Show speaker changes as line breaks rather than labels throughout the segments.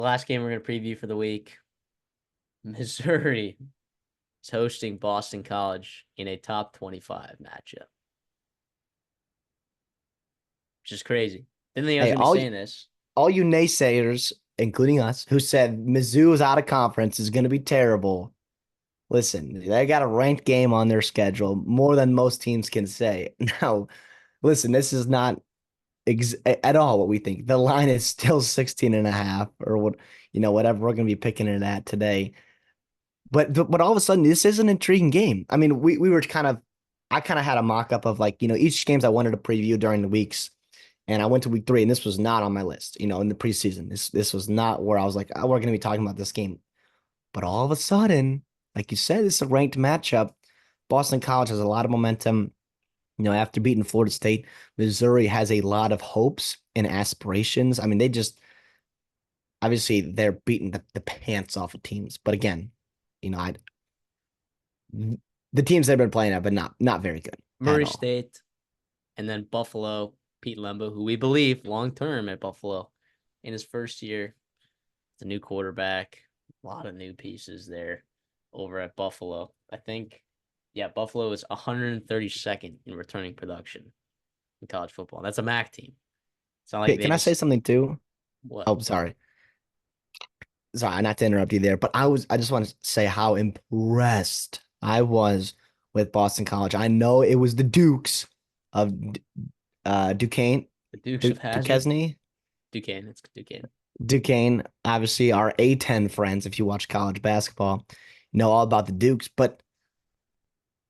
The last game we're going to preview for the week, Missouri is hosting Boston College in a top 25 matchup, which is crazy. Didn't think I was
Hey,
going to be saying this.
all you naysayers, including us, who said Mizzou is out of conference is going to be terrible. Listen, they got a ranked game on their schedule, more than most teams can say. Now, listen, this is not at all what we think. The line is still 16 and a half or whatever we're going to be picking it at today. But all of a sudden, this is an intriguing game. I mean, we were I kind of had a mock up of each games I wanted to preview during the weeks. And I went to week 3, and this was not on my list, in the preseason. This was not where I was like, oh, we're going to be talking about this game. But all of a sudden, like you said, it's a ranked matchup. Boston College has a lot of momentum. After beating Florida State, Missouri has a lot of hopes and aspirations. I mean, they just obviously they're beating the pants off of teams. But again, I the teams they've been playing have been not very good at
Murray
all.
State and then Buffalo, Pete Lembo, who we believe long term at Buffalo in his first year. The new quarterback, a lot of new pieces there over at Buffalo. I think, yeah, Buffalo is 132nd in returning production in college football. That's a MAC team. It's not like
Okay,
they
can I say
just
something too?
what?
Oh, sorry, not to interrupt you there, but I just want to say how impressed I was with Boston College. I know it was the Dukes of Duquesne,
The Dukes of Hazard.
Duquesne,
Duquesne. It's Duquesne.
Duquesne, obviously our A10 friends, if you watch college basketball, know all about the Dukes. But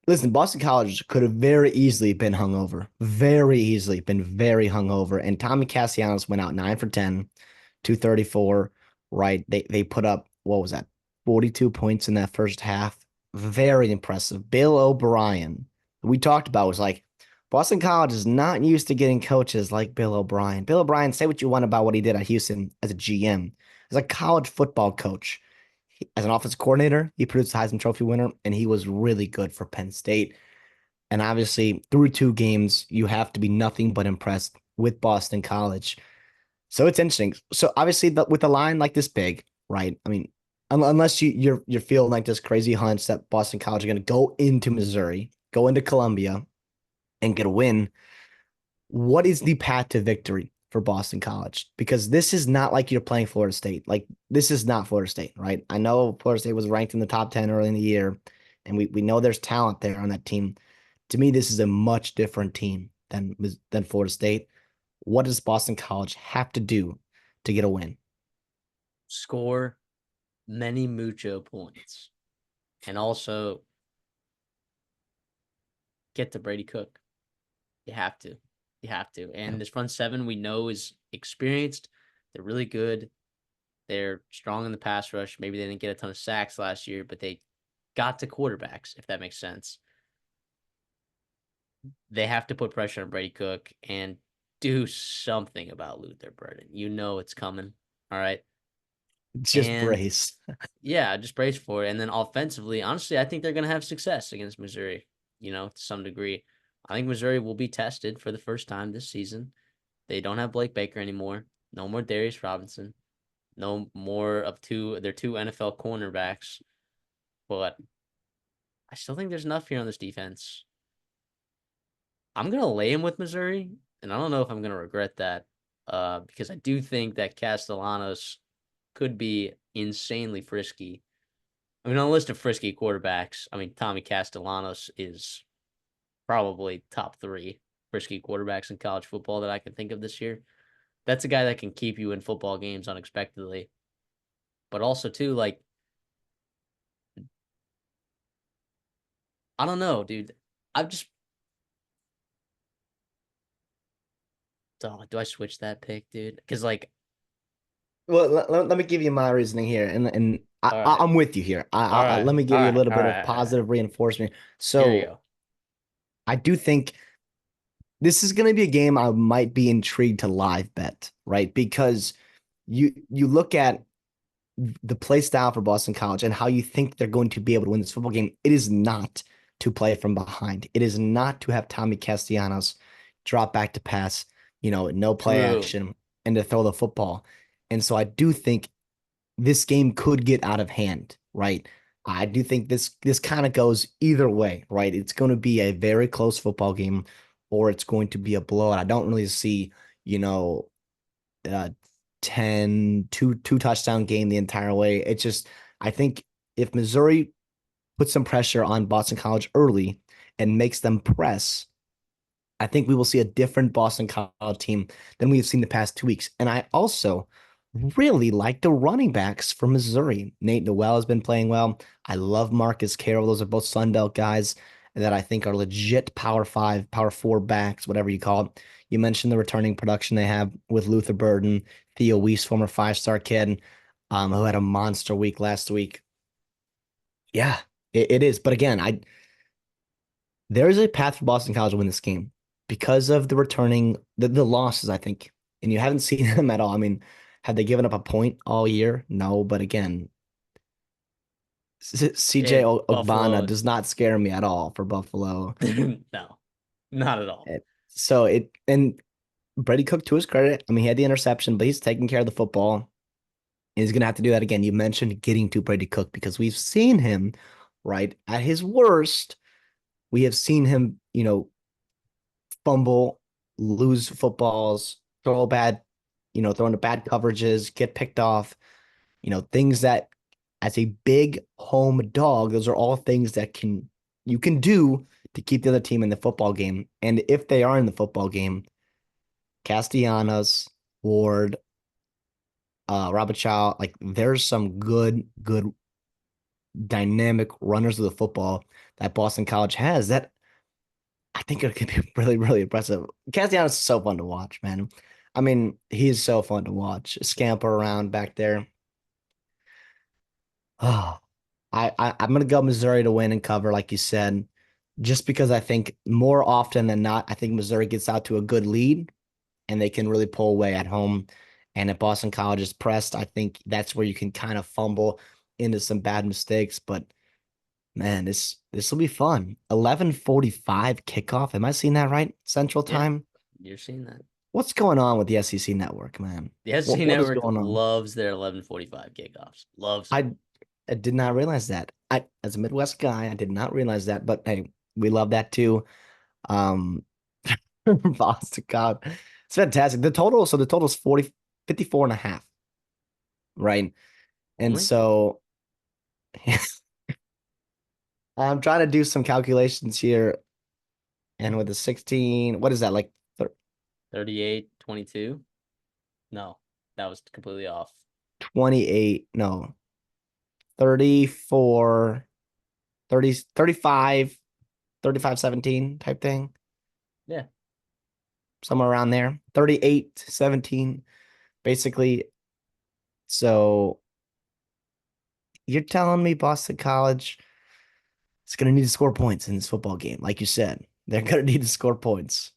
listen, Boston College could have very easily been hungover, very easily been very hungover. And Tommy Castellanos went out 9 for 10, 234, right? They put up, what was that, 42 points in that first half. Very impressive. Bill O'Brien, we talked about, was like, Boston College is not used to getting coaches like Bill O'Brien. Bill O'Brien, say what you want about what he did at Houston as a GM, as a college football coach. As an offensive coordinator, he produced a Heisman Trophy winner, and he was really good for Penn State. And obviously, through 2 games, you have to be nothing but impressed with Boston College. So it's interesting. So obviously, with a line like this big, right? I mean, unless you're feeling like this crazy hunch that Boston College are going to go into Missouri, go into Columbia, and get a win, what is the path to victory for Boston College? Because this is not like you're playing Florida State. Like, this is not Florida State, right? I know Florida State was ranked in the top 10 early in the year, and we know there's talent there on that team. To me, this is a much different team than Florida State. What does Boston College have to do to get a win?
Score many mucho points, and also get to Brady Cook. You have to. You have to.
Yeah.
And this front seven we know is experienced. They're really good. They're strong in the pass rush. Maybe they didn't get a ton of sacks last year, but they got to quarterbacks, if that makes sense. They have to put pressure on Brady Cook and do something about Luther Burden. You know it's coming. All right.
Just
And
brace.
yeah, just brace for it. And then offensively, honestly, I think they're going to have success against Missouri, to some degree. I think Missouri will be tested for the first time this season. They don't have Blake Baker anymore. No more Darius Robinson. No more of their two NFL cornerbacks. But I still think there's enough here on this defense. I'm gonna lay him with Missouri, and I don't know if I'm gonna regret that. Because I do think that Castellanos could be insanely frisky. I mean, on a list of frisky quarterbacks, I mean Tommy Castellanos is probably top 3 frisky quarterbacks in college football that I can think of this year. That's a guy that can keep you in football games unexpectedly. But also too, like, I don't know, dude. I've just do I switch that pick, dude? Because like,
Well, let me give you my reasoning here, and
all right,
I'm with you here.
all right,
Let me
all
give you a
right,
little
all
bit of
right, all right.
positive reinforcement.
Here we
So
go.
I do think this is going to be a game I might be intrigued to live bet, right? Because you look at the play style for Boston College and how you think they're going to be able to win this football game. It is not to play from behind. It is not to have Tommy Castellanos drop back to pass, no play
True.
action and to throw the football. And so I do think this game could get out of hand, right? I do think this kind of goes either way, right? It's going to be a very close football game, or it's going to be a blowout. I don't really see, you know, uh 2 touchdown game the entire way. It's just I think if Missouri puts some pressure on Boston College early and makes them press, I think we will see a different Boston College team than we've seen the past 2 weeks. And I also really like the running backs for Missouri. Nate Noel has been playing well. I love Marcus Carroll. Those are both Sun Belt guys that I think are legit Power Five, Power Four backs, whatever you call it. You mentioned the returning production they have with Luther Burden, Theo Weiss, former 5-star kid, who had a monster week last week. Yeah, it is. But again, there is a path for Boston College to win this game because of the returning the losses, I think. And you haven't seen them at all. I mean, have they given up a point all year? No, but again, CJ
It
Ogbonna
Buffalo.
does not scare me at all for Buffalo.
No, not at all.
So it and Brady Cook, to his credit, I mean, he had the interception, but he's taking care of the football. He's going to have to do that again. You mentioned getting to Brady Cook because we've seen him, right, at his worst. We have seen him, fumble, lose footballs, throw into bad coverages, get picked off, things that as a big home dog, those are all things that you can do to keep the other team in the football game. And if they are in the football game, Castellanos, Ward, Robert Chow, like there's some good dynamic runners of the football that Boston College has that I think it could be really, really impressive. Castellanos is so fun to watch, man. I mean, he's so fun to watch. Scamper around back there. Oh, I'm gonna go Missouri to win and cover, like you said, just because I think more often than not, I think Missouri gets out to a good lead and they can really pull away at home. And if Boston College is pressed, I think that's where you can kind of fumble into some bad mistakes. But man, this will be fun. 11:45 kickoff. Am I seeing that right? Central
Yeah,
time.
you're seeing that.
What's going on with the SEC network, man?
The
What
SC
what is
Network
going on?
loves their 11:45 kickoffs. Loves them.
I I did not realize that. As a Midwest guy, I did not realize that. But hey, we love that too. Um, Boston College. It's fantastic. The total is 54 and a half, right? And
Only
so I'm trying to do some calculations here. And with the 16, what is that like
38-22. No, that was completely off.
28, no, 34, 30, 35, 35, 17 type thing,
Yeah.
somewhere around there. 38, 17, basically. So you're telling me Boston College is going to need to score points in this football game. Like you said, they're going to need to score points.